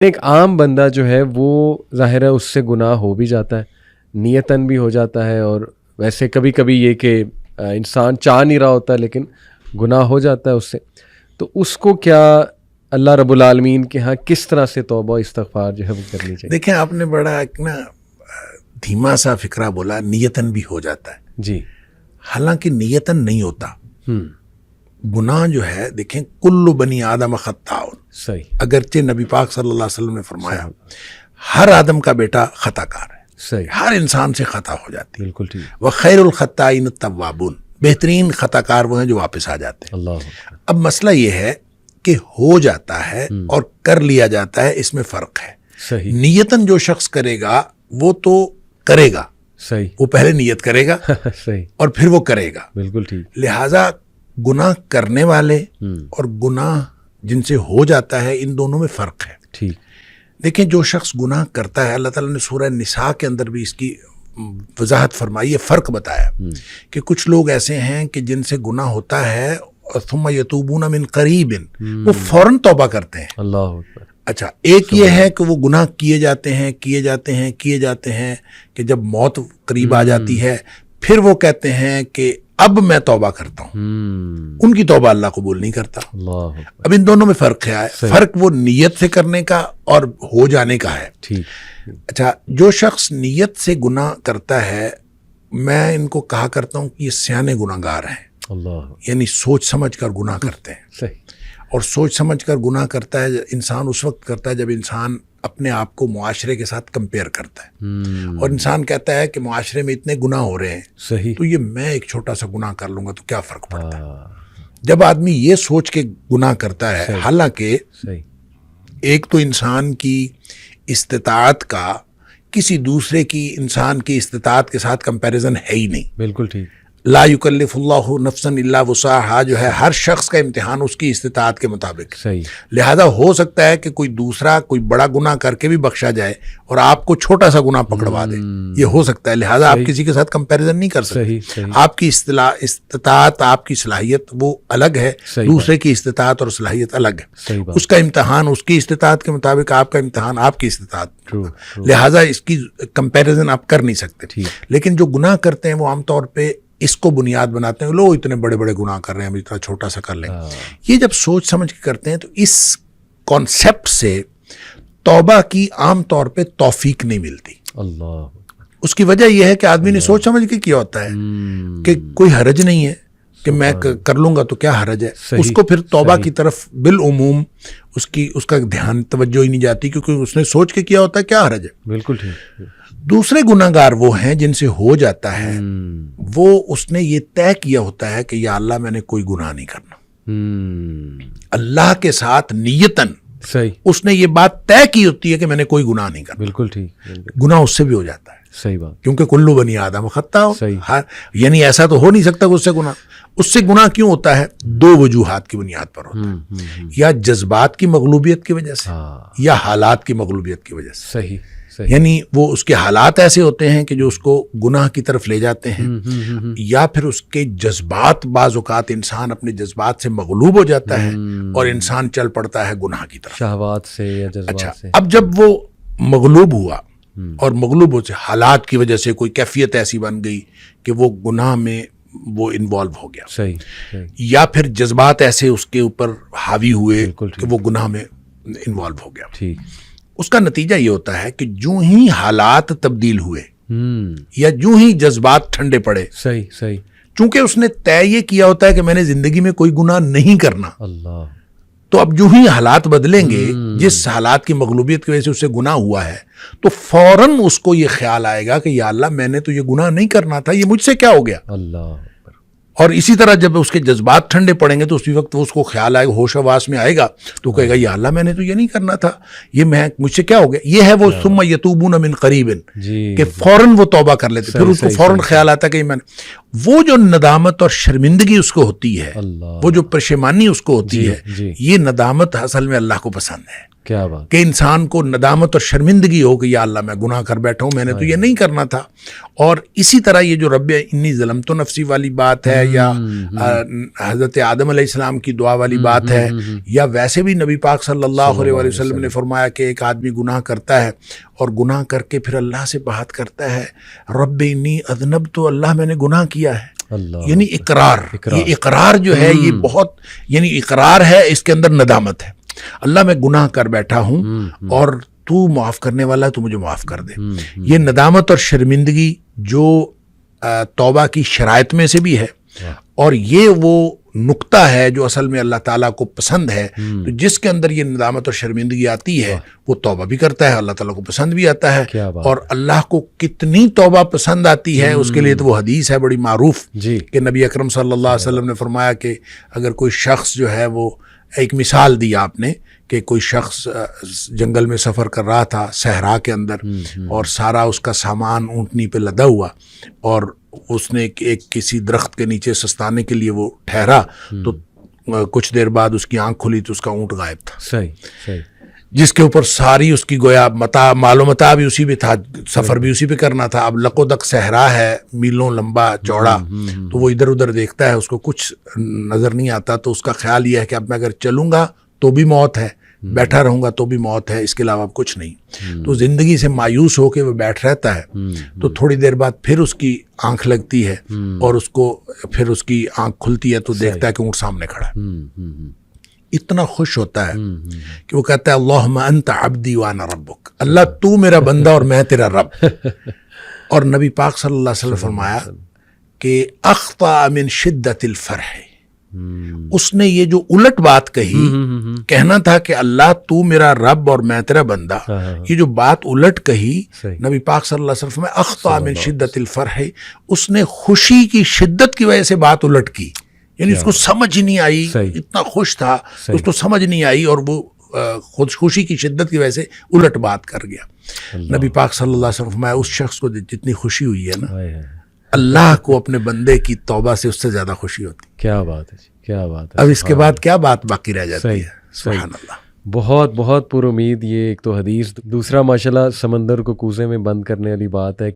ایک عام بندہ جو ہے وہ ظاہر ہے اس سے گناہ ہو بھی جاتا ہے، نیتاً بھی ہو جاتا ہے، اور ویسے کبھی کبھی یہ کہ انسان چاہ نہیں رہا ہوتا لیکن گناہ ہو جاتا ہے اس سے، تو اس کو کیا اللہ رب العالمین کے ہاں کس طرح سے توبہ استغفار جو ہے وہ کرنی چاہیے؟ دیکھیں آپ نے بڑا ایک نا دھیما سا فکرہ بولا، نیتاً بھی ہو جاتا ہے. جی، حالانکہ نیتاً نہیں ہوتا. گناہ جو ہے دیکھیں کل بنی آدم خطاؤن، صحیح، اگرچہ نبی پاک صلی اللہ علیہ وسلم نے فرمایا ہر آدم کا بیٹا خطا کار ہے، صحیح، ہر انسان سے خطا ہو جاتی ہے. بالکل ٹھیک، وخیر الخطائین التوابون، بہترین خطا کار وہ ہیں جو واپس آ جاتے ہیں. اللہ اب مسئلہ یہ ہے کہ ہو جاتا ہے اور کر لیا جاتا ہے، اس میں فرق ہے. صحیح، نیتاً جو شخص کرے گا وہ تو کرے گا، صحیح، وہ پہلے نیت کرے گا صحیح، اور پھر وہ کرے گا. بالکل ٹھیک، لہٰذا گناہ کرنے والے اور گناہ جن سے ہو جاتا ہے ان دونوں میں فرق ہے. ٹھیک، دیکھیں جو شخص گناہ کرتا ہے، اللہ تعالیٰ نے سورہ نساء کے اندر بھی اس کی وضاحت فرمائی ہے، فرق بتایا کہ کچھ لوگ ایسے ہیں کہ جن سے گناہ ہوتا ہے ثم یتوبون من قریب، وہ فوراً توبہ کرتے ہیں. اللہ اکبر، اچھا، ایک یہ ہے کہ وہ گناہ کیے جاتے ہیں کہ جب موت قریب آ جاتی ہے پھر وہ کہتے ہیں کہ اب میں توبہ کرتا ہوں. ان کی توبہ اللہ قبول نہیں کرتا. اللہ اکبر، اب ان دونوں میں فرق ہے. فرق وہ نیت سے کرنے کا اور ہو جانے کا ہے. ٹھیک، اچھا، جو شخص نیت سے گناہ کرتا ہے میں ان کو کہا کرتا ہوں کہ یہ سیانے گناہ گار ہیں، اللہ، یعنی سوچ سمجھ کر گناہ کرتے ہیں. صحیح، اور سوچ سمجھ کر گناہ کرتا ہے انسان اس وقت کرتا ہے جب انسان اپنے آپ کو معاشرے کے ساتھ کمپیئر کرتا ہے اور انسان کہتا ہے کہ معاشرے میں اتنے گناہ ہو رہے ہیں صحیح، تو یہ میں ایک چھوٹا سا گناہ کر لوں گا تو کیا فرق پڑتا ہے. جب آدمی یہ سوچ کے گناہ کرتا ہے، حالانکہ صحیح، ایک تو انسان کی استطاعت کا کسی دوسرے کی انسان کی استطاعت کے ساتھ کمپیریزن ہے ہی نہیں. بالکل ٹھیک، لا یکلف اللہ نفسا الا وسعها جو ہے ہر شخص کا امتحان اس کی استطاعت کے مطابق. صحیح، لہذا ہو سکتا ہے کہ کوئی دوسرا کوئی بڑا گناہ کر کے بھی بخشا جائے اور آپ کو چھوٹا سا گناہ پکڑوا دے، یہ ہو سکتا ہے. لہذا آپ کسی کے ساتھ کمپیریزن نہیں کر سکتے. صحیح، صحیح، آپ کی استطاعت، آپ کی صلاحیت وہ الگ ہے، دوسرے کی استطاعت اور صلاحیت الگ ہے. صحیح بات، اس کا امتحان اس کی استطاعت کے مطابق، آپ کا امتحان آپ کی استطاعت. ٹرو، لہذا اس کی کمپیریزن آپ کر نہیں سکتے. لیکن جو گناہ کرتے ہیں وہ عام طور پہ اس کو بنیاد بناتے ہیں، لوگ اتنے بڑے بڑے گناہ کر رہے ہیں، ہم اتنا چھوٹا سا کر لیں. یہ جب سوچ سمجھ کے کرتے ہیں تو اس کانسیپٹ سے توبہ کی عام طور پہ توفیق نہیں ملتی. اللہ، اس کی وجہ یہ ہے کہ آدمی نے سوچ سمجھ کے کیا ہوتا ہے کہ کوئی حرج نہیں ہے کہ میں کر لوں گا تو کیا حرج ہے. اس کو پھر توبہ کی طرف بالعموم اس کا دھیان توجہ ہی نہیں جاتی، کیونکہ اس نے سوچ کے کیا ہوتا ہے کیا حرج ہے. بالکل ٹھیک. دوسرے گناہ گار وہ ہیں جن سے ہو جاتا ہے، وہ اس نے یہ طے کیا ہوتا ہے کہ یا اللہ میں نے کوئی گناہ نہیں کرنا. اللہ کے ساتھ نیتاً صحیح، اس نے یہ بات طے کی ہوتی ہے کہ میں نے کوئی گناہ نہیں کرنا. بالکل ٹھیک، گناہ اس سے بھی ہو جاتا ہے. صحیح بات، کیونکہ کلو بنی آدم خطا، یعنی ایسا تو ہو نہیں سکتا کہ اس سے گناہ. اس سے گناہ کیوں ہوتا ہے؟ دو وجوہات کی بنیاد پر ہوتا ہے، یا جذبات کی مغلوبیت کی وجہ سے یا حالات کی مغلوبیت کی وجہ سے. صحیح، یعنی وہ اس کے حالات ایسے ہوتے ہیں کہ جو اس کو گناہ کی طرف لے جاتے ہیں، یا پھر اس کے جذبات، بعض اوقات انسان اپنے جذبات سے مغلوب ہو جاتا ہے اور انسان چل پڑتا ہے گناہ کی طرف، شہوات سے یا اچھا، جذبات سے. اب جب وہ مغلوب ہوا اور مغلوب ہو سے حالات کی وجہ سے کوئی کیفیت ایسی بن گئی کہ وہ گناہ میں وہ انوالو ہو گیا، صحیح، یا پھر جذبات ایسے اس کے اوپر حاوی ہوئے بالکل کہ وہ گناہ میں انوالو ہو گیا. ٹھیک، اس کا نتیجہ یہ ہوتا ہے کہ جو ہی حالات تبدیل ہوئے یا جو ہی جذبات ٹھنڈے پڑے، صحیح، صحیح، چونکہ اس نے طے یہ کیا ہوتا ہے کہ میں نے زندگی میں کوئی گناہ نہیں کرنا، اللہ، تو اب جو ہی حالات بدلیں گے، جس حالات کی مغلوبیت کی وجہ سے اسے گناہ ہوا ہے، تو فوراً اس کو یہ خیال آئے گا کہ یا اللہ میں نے تو یہ گناہ نہیں کرنا تھا، یہ مجھ سے کیا ہو گیا. اللہ، اور اسی طرح جب اس کے جذبات ٹھنڈے پڑیں گے تو اسی وقت اس کو خیال آئے گا، ہوش حواس میں آئے گا تو کہے گا یا اللہ میں نے تو یہ نہیں کرنا تھا، یہ مجھ سے کیا ہو گیا. یہ ہے وہ ثم یتوبون من قریب، کہ فوراً وہ توبہ کر لیتے، پھر اس کو فوراً خیال آتا ہے کہ میں. وہ جو ندامت اور شرمندگی اس کو ہوتی ہے، اللہ، وہ جو پشیمانی اس کو ہوتی ہے، جی، یہ ندامت اصل میں اللہ کو پسند ہے، کیا بات، کہ انسان کو ندامت اور شرمندگی ہو کہ یا اللہ میں گناہ کر بیٹھا ہوں، میں نے تو یہ نہیں کرنا تھا۔ اور اسی طرح یہ جو رب انی ظلمت نفسی والی بات ہے، یا حضرت آدم علیہ السلام کی دعا والی بات ہے، یا ویسے بھی نبی پاک صلی اللہ علیہ وسلم نے فرمایا کہ ایک آدمی گناہ کرتا ہے اور گناہ کر کے پھر اللہ سے بات کرتا ہے، رب انی اذنبت، تو اللہ میں نے گناہ کیا ہے، اللہ، یعنی اقرار، یہ اقرار جو ہے یہ بہت، یعنی اقرار ہے، اس کے اندر ندامت ہے، اللہ میں گناہ کر بیٹھا ہوں اور تو معاف کرنے والا ہے، تو مجھے معاف کر دے۔ یہ ندامت اور شرمندگی جو توبہ کی شرائط میں سے بھی ہے، اور یہ وہ نقطہ ہے جو اصل میں اللہ تعالیٰ کو پسند ہے، تو جس کے اندر یہ ندامت اور شرمندگی آتی ہے وہ توبہ بھی کرتا ہے، اللہ تعالیٰ کو پسند بھی آتا ہے۔ اور اللہ کو کتنی توبہ پسند آتی ہے اس کے لیے تو وہ حدیث ہے بڑی معروف، کہ نبی اکرم صلی اللہ علیہ وسلم نے فرمایا کہ اگر کوئی شخص جو ہے، وہ ایک مثال دی آپ نے کہ کوئی شخص جنگل میں سفر کر رہا تھا صحرا کے اندر، اور سارا اس کا سامان اونٹنی پہ لدا ہوا، اور اس نے ایک کسی درخت کے نیچے سستانے کے لیے وہ ٹھہرا، تو کچھ دیر بعد اس کی آنکھ کھلی تو اس کا اونٹ غائب تھا، صحیح، جس کے اوپر ساری اس کی گویا مال و متاع بھی اسی پہ تھا، سفر بھی اسی پہ کرنا تھا۔ اب لق و دق صحرا ہے، میلوں لمبا چوڑا، تو وہ ادھر ادھر دیکھتا ہے، اس کو کچھ نظر نہیں آتا، تو اس کا خیال یہ ہے کہ اب میں اگر چلوں گا تو بھی موت ہے، بیٹھا رہوں گا تو بھی موت ہے، اس کے علاوہ کچھ نہیں۔ تو زندگی سے مایوس ہو کے وہ بیٹھ رہتا ہے، تو تھوڑی دیر بعد پھر اس کی آنکھ لگتی ہے، اور اس کو پھر اس کی آنکھ کھلتی ہے تو دیکھتا ہے کہ اونٹ سامنے کھڑا ہے، اتنا خوش ہوتا ہے کہ وہ کہتا ہے اللہم انت عبدی وانا ربک، اللہ تو میرا بندہ اور میں تیرا رب۔ اور نبی پاک صلی اللہ علیہ وسلم فرمایا کہ اخطأ من شدت الفرح، اس نے یہ جو الٹ بات کہی، کہنا تھا کہ اللہ تو میرا رب اور میں تیرا بندہ، یہ جو بات الٹ کہی، نبی پاک صلی اللہ علیہ وسلم فرمایا اخطأ من شدت الفرح، اس نے خوشی کی شدت کی وجہ سے بات الٹ کی، یعنی اس کو سمجھ ہی نہیں آئی، اتنا خوش تھا اس کو سمجھ نہیں آئی، اور وہ خوشی کی شدت کی وجہ سے الٹ بات کر گیا۔ نبی پاک صلی اللہ علیہ وسلم فرمایا اس شخص کو جتنی خوشی ہوئی ہے نا، اللہ کو اپنے بندے کی توبہ سے اس سے زیادہ خوشی ہوتی۔ کیا بات ہے، کیا بات ہے، اب اس کے بعد کیا بات باقی رہ جاتی ہے؟ سبحان اللہ۔ بہت بہت پر امید یہ ایک تو حدیث، دوسرا ماشاءاللہ سمندر کو کوزے میں بند کرنے والی بات ہے